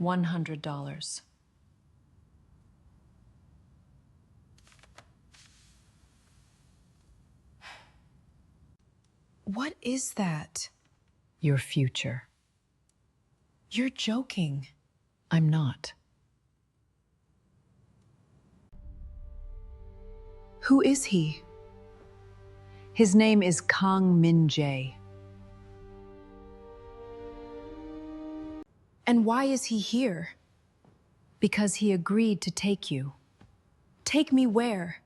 $100. What is that? Your future. You're joking. I'm not. Who is he? His name is Kang Min-jae. And why is he here? Because he agreed to take you. Take me where?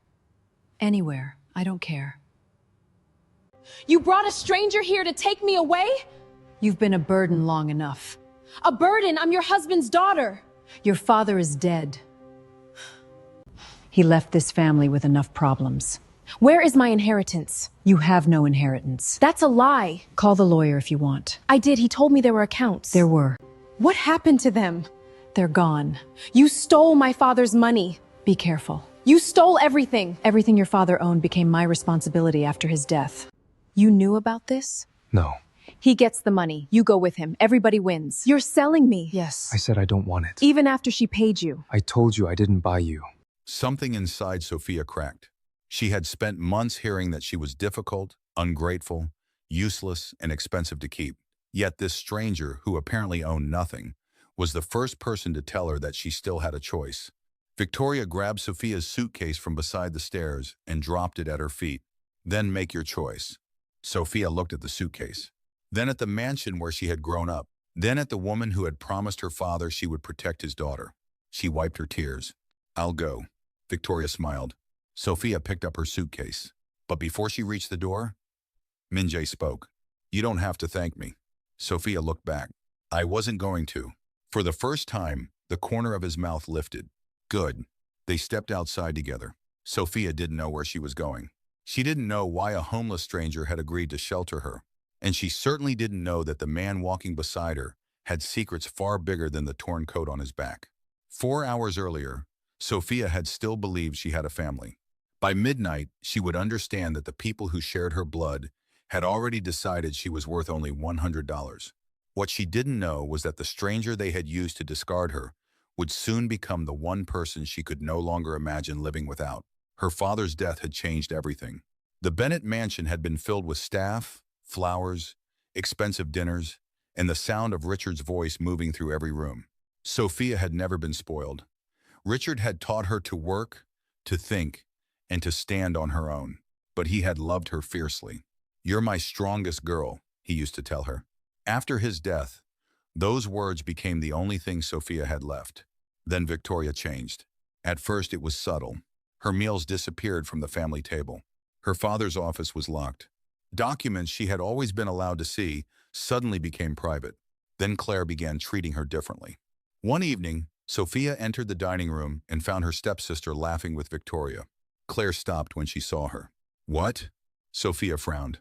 Anywhere. I don't care. You brought a stranger here to take me away? You've been a burden long enough. A burden? I'm your husband's daughter. Your father is dead. He left this family with enough problems. Where is my inheritance? You have no inheritance. That's a lie. Call the lawyer if you want. I did. He told me there were accounts. There were. What happened to them? They're gone. You stole my father's money. Be careful. You stole everything. Everything your father owned became my responsibility after his death. You knew about this? No. He gets the money. You go with him. Everybody wins. You're selling me. Yes. I said I don't want it. Even after she paid you. I told you I didn't buy you. Something inside Sophia cracked. She had spent months hearing that she was difficult, ungrateful, useless, and expensive to keep. Yet this stranger, who apparently owned nothing, was the first person to tell her that she still had a choice. Victoria grabbed Sophia's suitcase from beside the stairs and dropped it at her feet. Then make your choice. Sophia looked at the suitcase, then at the mansion where she had grown up, then at the woman who had promised her father she would protect his daughter. She wiped her tears. I'll go. Victoria smiled. Sophia picked up her suitcase. But before she reached the door, Min-jae spoke. You don't have to thank me. Sophia looked back. I wasn't going to. For the first time, the corner of his mouth lifted. Good. They stepped outside together. Sophia didn't know where she was going. She didn't know why a homeless stranger had agreed to shelter her. And she certainly didn't know that the man walking beside her had secrets far bigger than the torn coat on his back. 4 hours earlier, Sophia had still believed she had a family. By midnight, she would understand that the people who shared her blood had already decided she was worth only $100. What she didn't know was that the stranger they had used to discard her would soon become the one person she could no longer imagine living without. Her father's death had changed everything. The Bennett mansion had been filled with staff, flowers, expensive dinners, and the sound of Richard's voice moving through every room. Sophia had never been spoiled. Richard had taught her to work, to think, and to stand on her own. But he had loved her fiercely. You're my strongest girl, he used to tell her. After his death, those words became the only thing Sophia had left. Then Victoria changed. At first it was subtle. Her meals disappeared from the family table. Her father's office was locked. Documents she had always been allowed to see suddenly became private. Then Claire began treating her differently. One evening, Sophia entered the dining room and found her stepsister laughing with Victoria. Claire stopped when she saw her. What? Sophia frowned.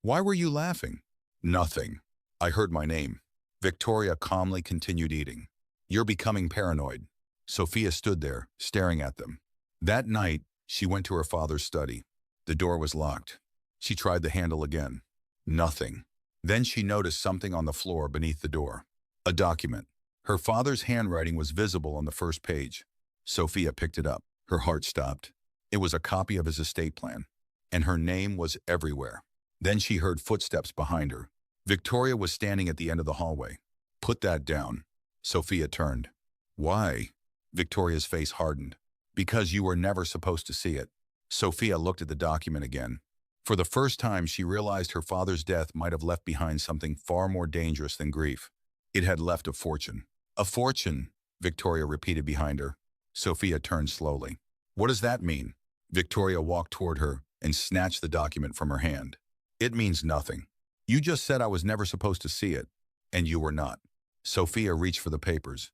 Why were you laughing? Nothing. I heard my name. Victoria calmly continued eating. You're becoming paranoid. Sophia stood there, staring at them. That night, she went to her father's study. The door was locked. She tried the handle again. Nothing. Then she noticed something on the floor beneath the door. A document. Her father's handwriting was visible on the first page. Sophia picked it up. Her heart stopped. It was a copy of his estate plan, and her name was everywhere. Then she heard footsteps behind her. Victoria was standing at the end of the hallway. Put that down. Sophia turned. Why? Victoria's face hardened. Because you were never supposed to see it. Sophia looked at the document again. For the first time, she realized her father's death might have left behind something far more dangerous than grief. It had left a fortune. A fortune, Victoria repeated behind her. Sophia turned slowly. What does that mean? Victoria walked toward her and snatched the document from her hand. It means nothing. You just said I was never supposed to see it, and you were not. Sophia reached for the papers.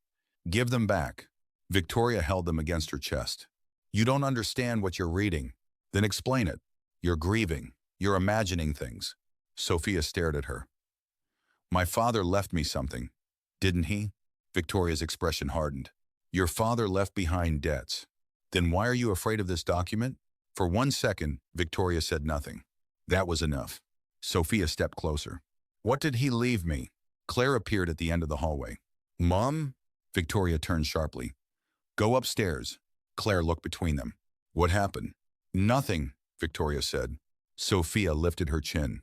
Give them back. Victoria held them against her chest. You don't understand what you're reading. Then explain it. You're grieving. You're imagining things. Sophia stared at her. My father left me something, didn't he? Victoria's expression hardened. Your father left behind debts. Then why are you afraid of this document? For 1 second, Victoria said nothing. That was enough. Sophia stepped closer. What did he leave me? Claire appeared at the end of the hallway. Mom? Victoria turned sharply. Go upstairs. Claire looked between them. What happened? Nothing, Victoria said. Sophia lifted her chin.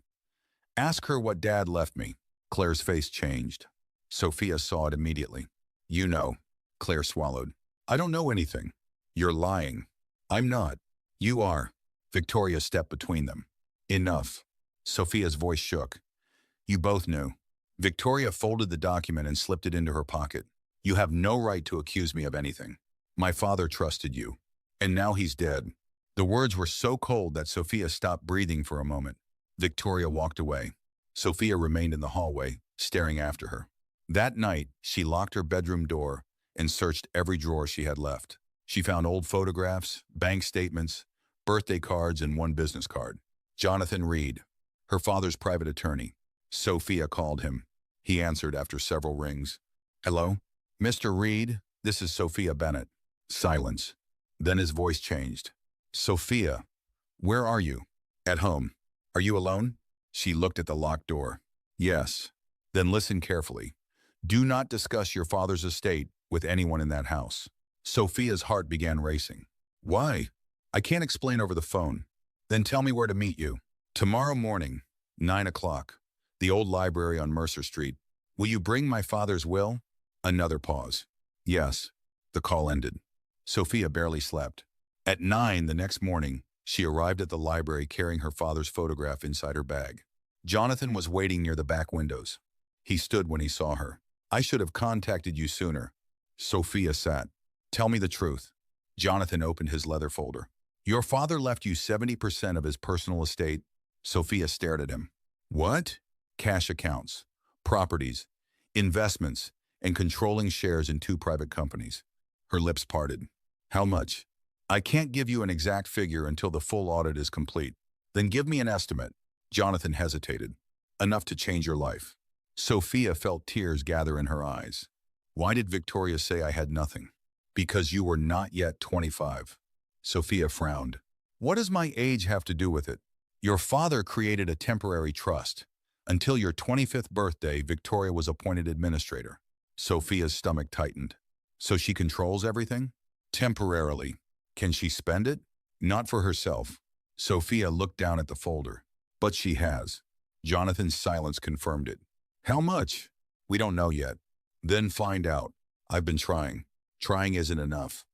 Ask her what Dad left me. Claire's face changed. Sophia saw it immediately. You know. Claire swallowed. I don't know anything. You're lying. I'm not. You are. Victoria stepped between them. Enough. Sophia's voice shook. You both knew. Victoria folded the document and slipped it into her pocket. You have no right to accuse me of anything. My father trusted you. And now he's dead. The words were so cold that Sophia stopped breathing for a moment. Victoria walked away. Sophia remained in the hallway, staring after her. That night, she locked her bedroom door and searched every drawer she had left. She found old photographs, bank statements, birthday cards, and one business card. Jonathan Reed, her father's private attorney. Sophia called him. He answered after several rings. Hello? Mr. Reed, this is Sophia Bennett. Silence. Then his voice changed. Sophia, where are you? At home. Are you alone? She looked at the locked door. Yes. Then listen carefully. Do not discuss your father's estate with anyone in that house. Sophia's heart began racing. Why? I can't explain over the phone. Then tell me where to meet you. Tomorrow morning, 9 o'clock. The old library on Mercer Street. Will you bring my father's will? Another pause. Yes. The call ended. Sophia barely slept. At 9 the next morning, she arrived at the library carrying her father's photograph inside her bag. Jonathan was waiting near the back windows. He stood when he saw her. I should have contacted you sooner. Sophia sat. Tell me the truth. Jonathan opened his leather folder. Your father left you 70% of his personal estate. Sophia stared at him. What? Cash accounts, properties, investments, and controlling shares in 2 private companies. Her lips parted. How much? I can't give you an exact figure until the full audit is complete. Then give me an estimate. Jonathan hesitated. Enough to change your life. Sophia felt tears gather in her eyes. Why did Victoria say I had nothing? Because you were not yet 25. Sophia frowned. What does my age have to do with it? Your father created a temporary trust. Until your 25th birthday, Victoria was appointed administrator. Sophia's stomach tightened. So she controls everything? Temporarily. Can she spend it? Not for herself. Sophia looked down at the folder. But she has. Jonathan's silence confirmed it. How much? We don't know yet. Then find out. I've been trying. Trying isn't enough.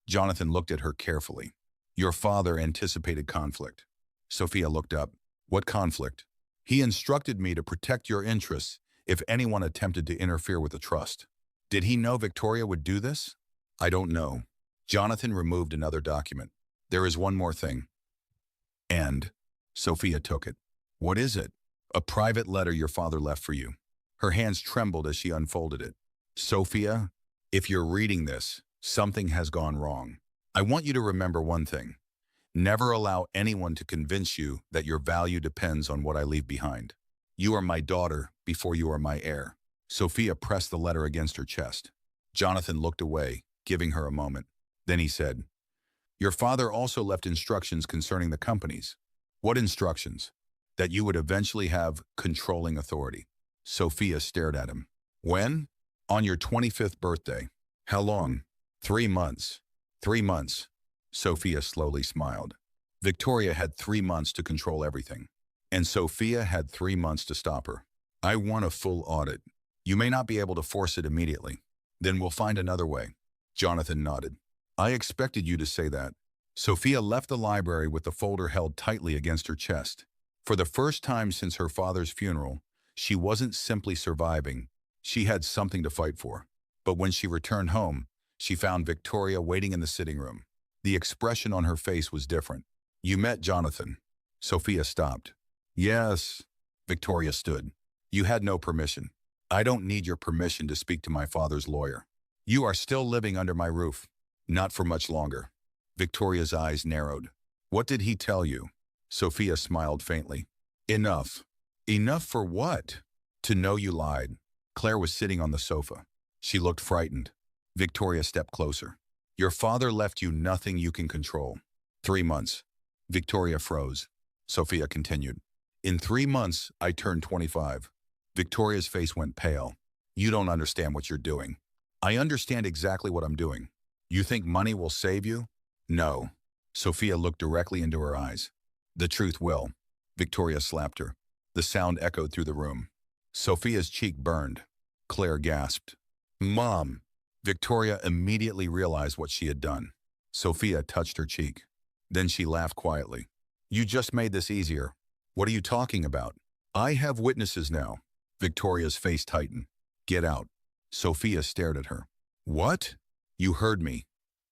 Jonathan looked at her carefully. Your father anticipated conflict. Sophia looked up. What conflict? He instructed me to protect your interests if anyone attempted to interfere with the trust. Did he know Victoria would do this? I don't know. Jonathan removed another document. There is one more thing. And Sophia took it. What is it? A private letter your father left for you. Her hands trembled as she unfolded it. Sophia, if you're reading this, something has gone wrong. I want you to remember one thing. Never allow anyone to convince you that your value depends on what I leave behind. You are my daughter before you are my heir. Sophia pressed the letter against her chest. Jonathan looked away, giving her a moment. Then he said, Your father also left instructions concerning the companies. What instructions? That you would eventually have controlling authority. Sophia stared at him. When? On your 25th birthday. How long? 3 months. 3 months. Sophia slowly smiled. Victoria had 3 months to control everything. And Sophia had 3 months to stop her. I want a full audit. You may not be able to force it immediately. Then we'll find another way. Jonathan nodded. I expected you to say that. Sophia left the library with the folder held tightly against her chest. For the first time since her father's funeral, she wasn't simply surviving. She had something to fight for. But when she returned home, she found Victoria waiting in the sitting room. The expression on her face was different. You met Jonathan. Sophia stopped. Yes. Victoria stood. You had no permission. I don't need your permission to speak to my father's lawyer. You are still living under my roof. Not for much longer. Victoria's eyes narrowed. What did he tell you? Sophia smiled faintly. Enough. Enough for what? To know you lied. Claire was sitting on the sofa. She looked frightened. Victoria stepped closer. Your father left you nothing you can control. 3 months. Victoria froze. Sophia continued. In 3 months, I turned 25. Victoria's face went pale. You don't understand what you're doing. I understand exactly what I'm doing. You think money will save you? No. Sophia looked directly into her eyes. The truth will. Victoria slapped her. The sound echoed through the room. Sophia's cheek burned. Claire gasped. Mom! Victoria immediately realized what she had done. Sophia touched her cheek. Then she laughed quietly. You just made this easier. What are you talking about? I have witnesses now. Victoria's face tightened. Get out. Sophia stared at her. What? You heard me.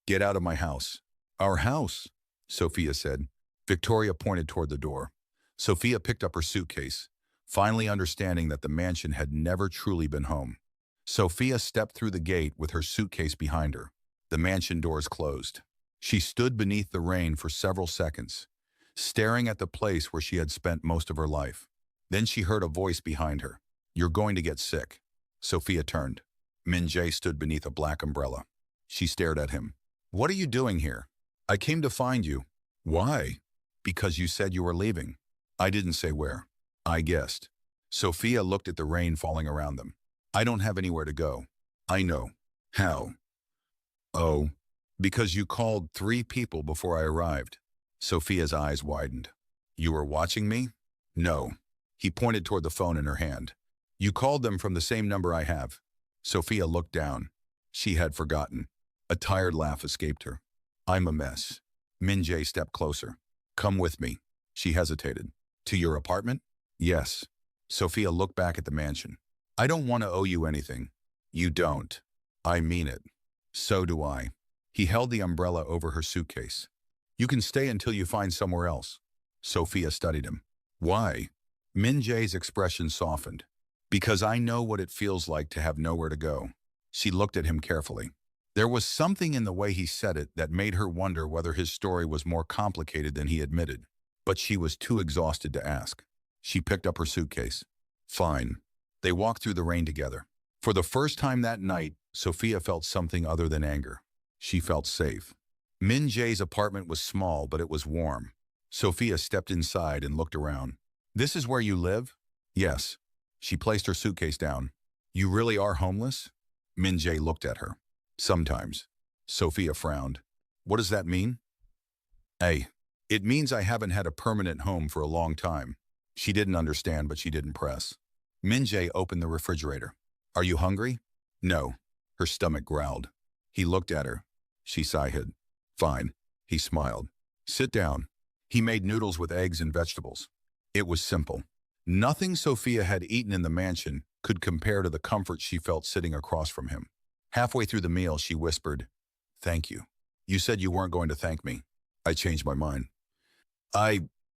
Get out of my house. Our house, Sophia said. Victoria pointed toward the door. Sophia picked up her suitcase, finally understanding that the mansion had never truly been home. Sophia stepped through the gate with her suitcase behind her. The mansion doors closed. She stood beneath the rain for several seconds, staring at the place where she had spent most of her life. Then she heard a voice behind her. You're going to get sick. Sophia turned. Min Jae stood beneath a black umbrella. She stared at him. What are you doing here? I came to find you. Why? Because you said you were leaving. I didn't say where. I guessed. Sophia looked at the rain falling around them. I don't have anywhere to go. I know. How? Oh, because you called 3 people before I arrived. Sophia's eyes widened. You were watching me? No. He pointed toward the phone in her hand. You called them from the same number I have. Sophia looked down. She had forgotten. A tired laugh escaped her. I'm a mess. Min Jae stepped closer. Come with me. She hesitated. To your apartment? Yes. Sophia looked back at the mansion. I don't want to owe you anything. You don't. I mean it. So do I. He held the umbrella over her suitcase. You can stay until you find somewhere else. Sophia studied him. Why? Min Jae's expression softened. Because I know what it feels like to have nowhere to go. She looked at him carefully. There was something in the way he said it that made her wonder whether his story was more complicated than he admitted. But she was too exhausted to ask. She picked up her suitcase. Fine. They walked through the rain together. For the first time that night, Sophia felt something other than anger. She felt safe. Min Jae's apartment was small, but it was warm. Sophia stepped inside and looked around. This is where you live? Yes. She placed her suitcase down. You really are homeless? Min Jae looked at her. Sometimes. Sophia frowned. What does that mean? It means I haven't had a permanent home for a long time. She didn't understand, but she didn't press. Min Jae opened the refrigerator. Are you hungry? No. Her stomach growled. He looked at her. She sighed. Fine. He smiled. Sit down. He made noodles with eggs and vegetables. It was simple. Nothing Sophia had eaten in the mansion could compare to the comfort she felt sitting across from him. Halfway through the meal, she whispered, Thank you. You said you weren't going to thank me. I changed my mind.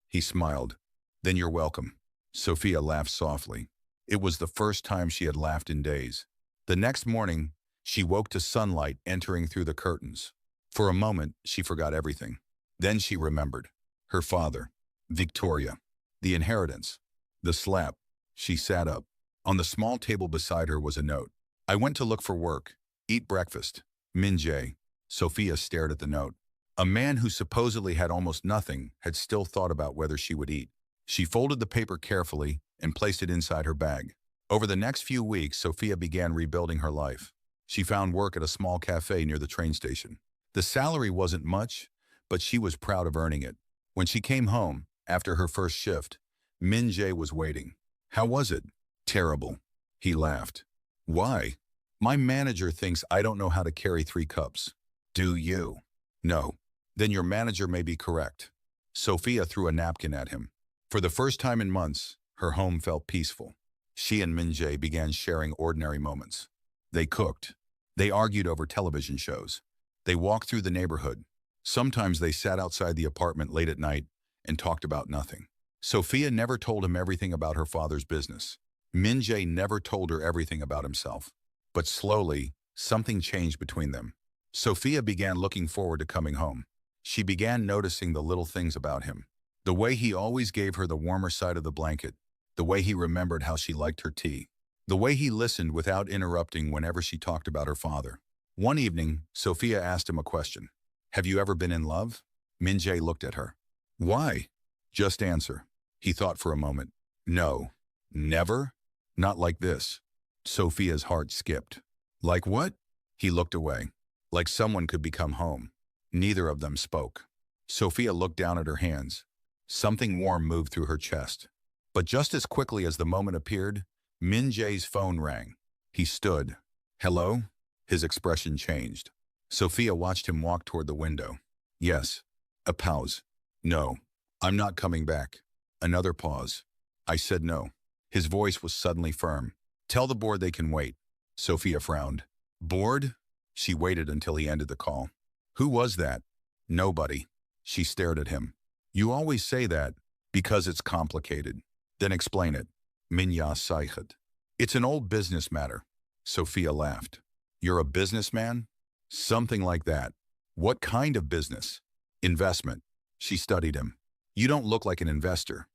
He smiled. Then you're welcome. Sophia laughed softly. It was the first time she had laughed in days. The next morning, she woke to sunlight entering through the curtains. For a moment, she forgot everything. Then she remembered. Her father, Victoria, the inheritance, the slap. She sat up. On the small table beside her was a note. I went to look for work. Eat breakfast. Min Jae. Sophia stared at the note. A man who supposedly had almost nothing had still thought about whether she would eat. She folded the paper carefully and placed it inside her bag. Over the next few weeks, Sophia began rebuilding her life. She found work at a small cafe near the train station. The salary wasn't much, but she was proud of earning it. When she came home, after her first shift, Min Jae was waiting. How was it? Terrible. He laughed. Why? My manager thinks I don't know how to carry 3 cups. Do you? No. Then your manager may be correct. Sophia threw a napkin at him. For the first time in months, her home felt peaceful. She and Min Jae began sharing ordinary moments. They cooked. They argued over television shows. They walked through the neighborhood. Sometimes they sat outside the apartment late at night and talked about nothing. Sophia never told him everything about her father's business. Min Jae never told her everything about himself. But slowly, something changed between them. Sophia began looking forward to coming home. She began noticing the little things about him. The way he always gave her the warmer side of the blanket. The way he remembered how she liked her tea. The way he listened without interrupting whenever she talked about her father. One evening, Sophia asked him a question. Have you ever been in love? Min Jae looked at her. Why? Just answer. He thought for a moment. No. Never? Not like this. Sophia's heart skipped. Like what? He looked away. Like someone could become home. Neither of them spoke. Sophia looked down at her hands. Something warm moved through her chest. But just as quickly as the moment appeared, Min Jae's phone rang. He stood. Hello? His expression changed. Sophia watched him walk toward the window. Yes. A pause. No. I'm not coming back. Another pause. I said no. His voice was suddenly firm. Tell the board they can wait. Sophia frowned. Bored? She waited until he ended the call. Who was that? Nobody. She stared at him. You always say that because it's complicated. Then explain it. Minya sighed. It's an old business matter. Sophia laughed. You're a businessman? Something like that. What kind of business? Investment. She studied him. You don't look like an investor.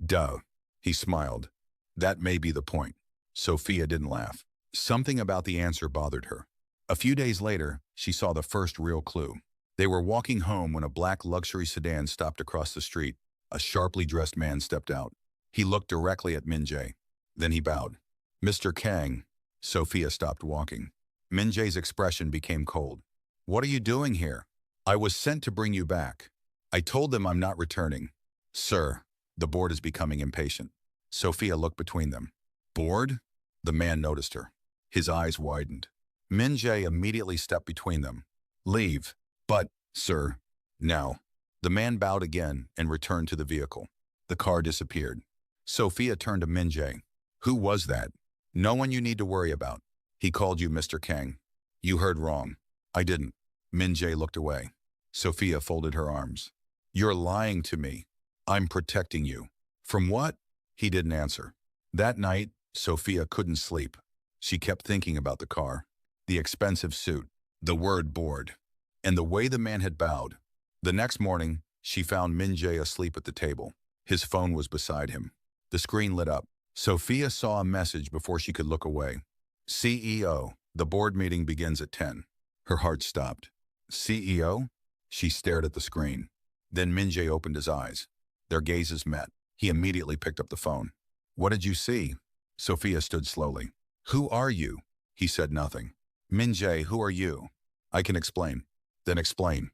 Duh. He smiled. That may be the point. Sophia didn't laugh. Something about the answer bothered her. A few days later, she saw the first real clue. They were walking home when a black luxury sedan stopped across the street. A sharply dressed man stepped out. He looked directly at Min Jae. Then he bowed. Mr. Kang. Sophia stopped walking. Min Jae's expression became cold. What are you doing here? I was sent to bring you back. I told them I'm not returning. Sir, the board is becoming impatient. Sophia looked between them. Bored? The man noticed her. His eyes widened. Min Jae immediately stepped between them. Leave. But, sir, now. The man bowed again and returned to the vehicle. The car disappeared. Sophia turned to Min Jae. Who was that? No one you need to worry about. He called you Mr. Kang. You heard wrong. I didn't. Min Jae looked away. Sophia folded her arms. You're lying to me. I'm protecting you. From what? He didn't answer. That night, Sophia couldn't sleep. She kept thinking about the car, the expensive suit, the word bored, and the way the man had bowed. The next morning, she found Min Jae asleep at the table. His phone was beside him. The screen lit up. Sophia saw a message before she could look away. CEO, the board meeting begins at 10. Her heart stopped. CEO? She stared at the screen. Then Min Jae opened his eyes. Their gazes met. He immediately picked up the phone. What did you see? Sophia stood slowly. Who are you? He said nothing. Min Jae, who are you? I can explain. Then explain.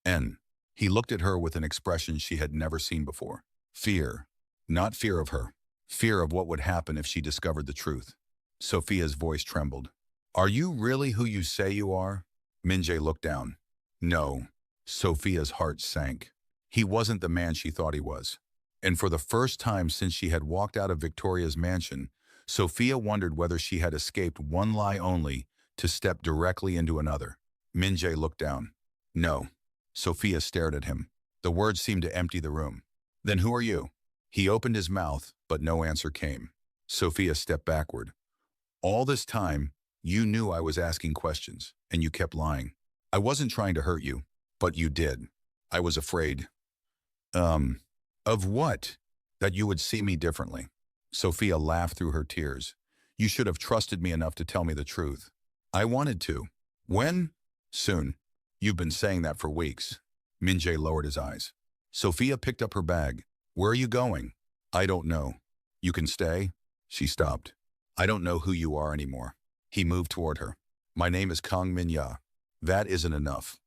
N. He looked at her with an expression she had never seen before. Fear. Not fear of her. Fear of what would happen if she discovered the truth. Sophia's voice trembled. Are you really who you say you are? Min Jae looked down. No. Sophia's heart sank. He wasn't the man she thought he was. And for the first time since she had walked out of Victoria's mansion, Sophia wondered whether she had escaped one lie only to step directly into another. Min Jae looked down. No. Sophia stared at him. The words seemed to empty the room. Then who are you? He opened his mouth, but no answer came. Sophia stepped backward. All this time, you knew I was asking questions, and you kept lying. I wasn't trying to hurt you, but you did. I was afraid. Of what? That you would see me differently. Sophia laughed through her tears. You should have trusted me enough to tell me the truth. I wanted to. When? Soon. You've been saying that for weeks. Min Jae lowered his eyes. Sophia picked up her bag. Where are you going? I don't know. You can stay? She stopped. I don't know who you are anymore. He moved toward her. My name is Kang Min-ya. That isn't enough.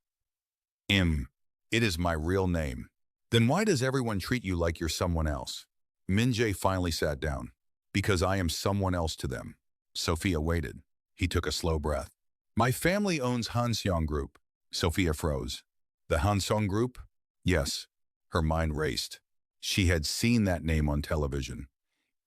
It is my real name. Then why does everyone treat you like you're someone else? Min Jae finally sat down. Because I am someone else to them. Sophia waited. He took a slow breath. My family owns Hanseong Group. Sophia froze. The Hanseong Group? Yes. Her mind raced. She had seen that name on television.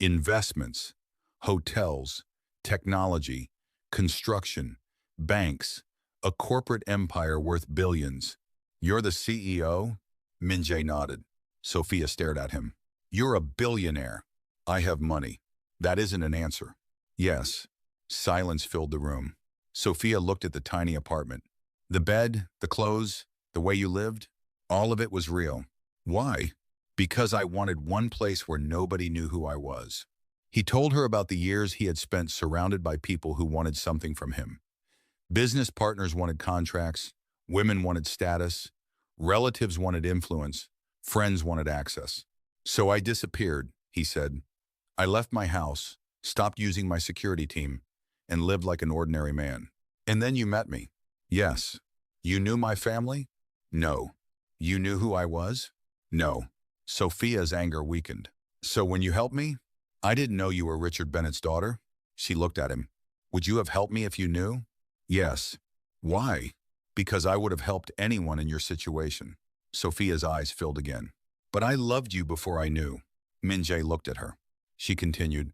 Investments, hotels, technology, construction, banks, a corporate empire worth billions. You're the CEO? Min Jae nodded. Sophia stared at him. You're a billionaire. I have money. That isn't an answer. Yes. Silence filled the room. Sophia looked at the tiny apartment. The bed, the clothes, the way you lived, all of it was real. Why? Because I wanted one place where nobody knew who I was. He told her about the years he had spent surrounded by people who wanted something from him. Business partners wanted contracts, women wanted status, relatives wanted influence, friends wanted access. So I disappeared, he said. I left my house, stopped using my security team, and lived like an ordinary man. And then you met me. Yes. You knew my family? No. You knew who I was? No. Sophia's anger weakened. So when you helped me? I didn't know you were Richard Bennett's daughter. She looked at him. Would you have helped me if you knew? Yes. Why? Because I would have helped anyone in your situation. Sophia's eyes filled again. But I loved you before I knew. Min-jae looked at her. She continued,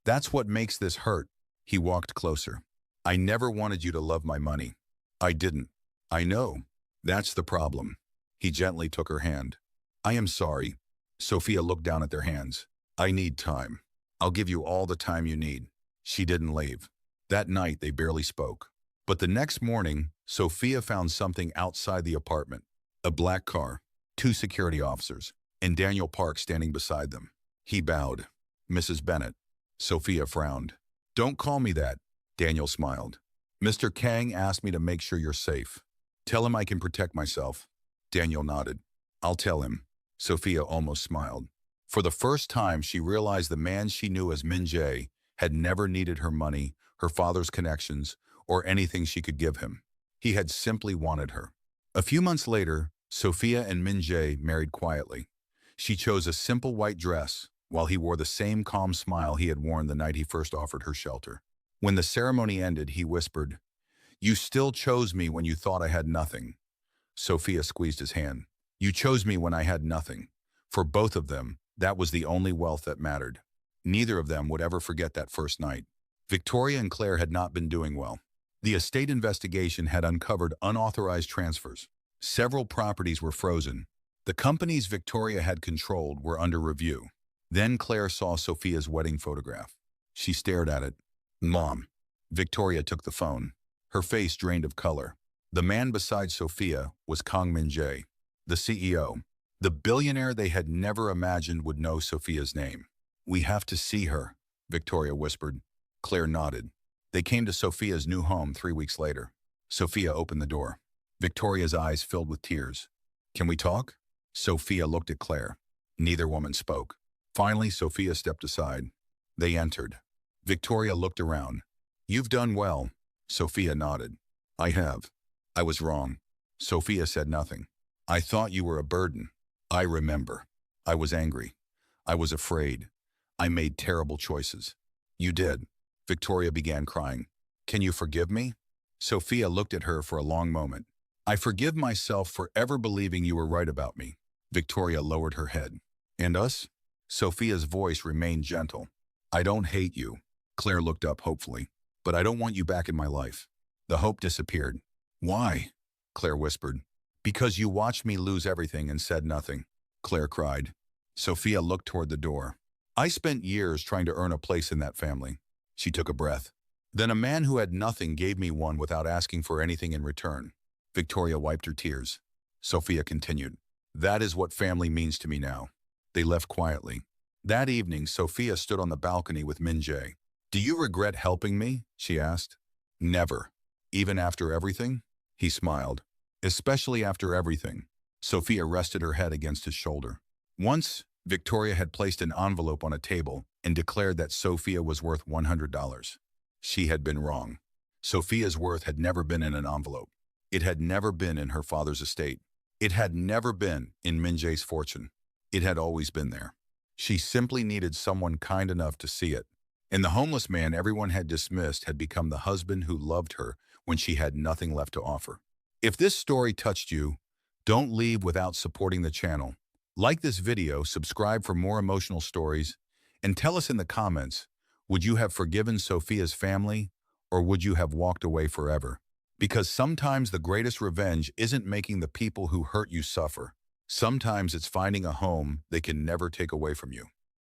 that's what makes this hurt. He walked closer. I never wanted you to love my money. I didn't. I know. That's the problem. He gently took her hand. I am sorry. Sophia looked down at their hands. I need time. I'll give you all the time you need. She didn't leave. That night, they barely spoke. But the next morning, Sophia found something outside the apartment. A black car, 2 security officers, and Daniel Park standing beside them. He bowed. Mrs. Bennett. Sophia frowned. Don't call me that. Daniel smiled. Mr. Kang asked me to make sure you're safe. Tell him I can protect myself. Daniel nodded. I'll tell him. Sophia almost smiled. For the first time, she realized the man she knew as Min-jae had never needed her money, her father's connections, or anything she could give him. He had simply wanted her. A few months later, Sophia and Min-jae married quietly. She chose a simple white dress, while he wore the same calm smile he had worn the night he first offered her shelter. When the ceremony ended, he whispered, You still chose me when you thought I had nothing. Sophia squeezed his hand. You chose me when I had nothing. For both of them, that was the only wealth that mattered. Neither of them would ever forget that first night. Victoria and Claire had not been doing well. The estate investigation had uncovered unauthorized transfers. Several properties were frozen. The companies Victoria had controlled were under review. Then Claire saw Sophia's wedding photograph. She stared at it. Mom. Victoria took the phone. Her face drained of color. The man beside Sophia was Kang Min-jae, the CEO. The billionaire they had never imagined would know Sophia's name. We have to see her, Victoria whispered. Claire nodded. They came to Sophia's new home 3 weeks later. Sophia opened the door. Victoria's eyes filled with tears. Can we talk? Sophia looked at Claire. Neither woman spoke. Finally, Sophia stepped aside. They entered. Victoria looked around. You've done well. Sophia nodded. I have. I was wrong. Sophia said nothing. I thought you were a burden. I remember. I was angry. I was afraid. I made terrible choices. You did. Victoria began crying. Can you forgive me? Sophia looked at her for a long moment. I forgive myself for ever believing you were right about me. Victoria lowered her head. And us? Sophia's voice remained gentle. I don't hate you. Claire looked up hopefully. But I don't want you back in my life. The hope disappeared. Why? Claire whispered. Because you watched me lose everything and said nothing. Claire cried. Sophia looked toward the door. I spent years trying to earn a place in that family. She took a breath. Then a man who had nothing gave me one without asking for anything in return. Victoria wiped her tears. Sophia continued. That is what family means to me now. They left quietly. That evening, Sophia stood on the balcony with Min-jae. Do you regret helping me? She asked. Never. Even after everything? He smiled. Especially after everything. Sophia rested her head against his shoulder. Once, Victoria had placed an envelope on a table and declared that Sophia was worth $100. She had been wrong. Sophia's worth had never been in an envelope. It had never been in her father's estate. It had never been in Min-jae's fortune. It had always been there. She simply needed someone kind enough to see it. And the homeless man everyone had dismissed had become the husband who loved her when she had nothing left to offer. If this story touched you, don't leave without supporting the channel. Like this video, subscribe for more emotional stories, and tell us in the comments, would you have forgiven Sophia's family, or would you have walked away forever? Because sometimes the greatest revenge isn't making the people who hurt you suffer. Sometimes it's finding a home they can never take away from you.